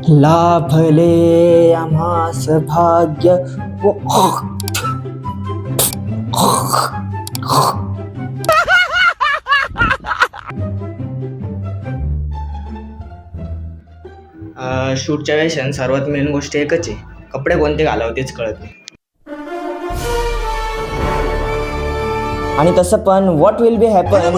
लाभले आम्हास भाग्य व शूटच्या वेळेस सर्वात मेन गोष्ट एकच आहे, कपडे कोणते घालावे तेच कळत नाही. आणि तसं पण what will be happen.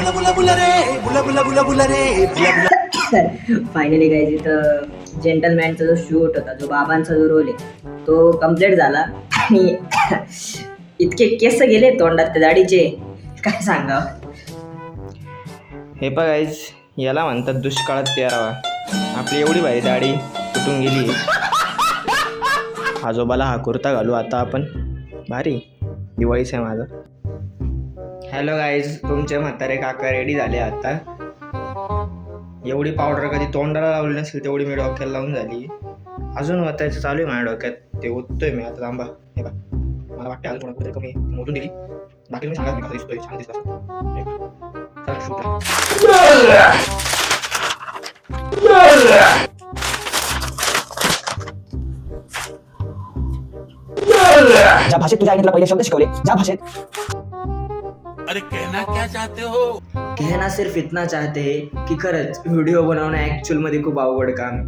Finally काय तिथं जेंटलमॅनचा जो शूट होता, जो बाबांचा जो रोल आहे तो कम्प्लीट झाला आणि इतके केस गेले तोंडात त्या दाढीचे, काय सांगावं. हे बघायच, याला म्हणतात दुष्काळात पेरावा. आपली एवढी भारी दाढी तुटून गेली. आजोबाला हा कुर्ता घालू आता आपण, भारी दिवाळीच आहे माझं. हॅलो गाईज, तुमचे म्हातारे काका रेडी झाले आता. एवढी पावडर कधी तोंडाला लावली नसेल तेवढी मी डोक्याला लावून झाली. अजून वाचायचं चालू आहे माझ्या डोक्यात, ते ओततोय मी आता. थांबा, हे बघ, मला वाटतं अजून थोडं कमी मोजून दिली. बाकी मी सांगा, मी कसा दिसतोय, छान दिसला. चला शूटला. ज्या भाषेत तुझ्या आईने तुला पहिले शब्द शिकवले, ज्या भाषेत. अरे कहना क्या चाहते हो? कहना सिर्फ इतना चाहते हैं की खरंच व्हिडिओ बनवणं ॲक्च्युअल मध्ये खूप अवघड काम,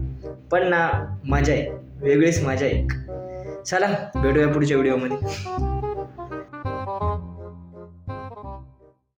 पण ना मजा आहे, वेगळीच मजा आहे. चला भेटूया पुढच्या व्हिडिओमध्ये.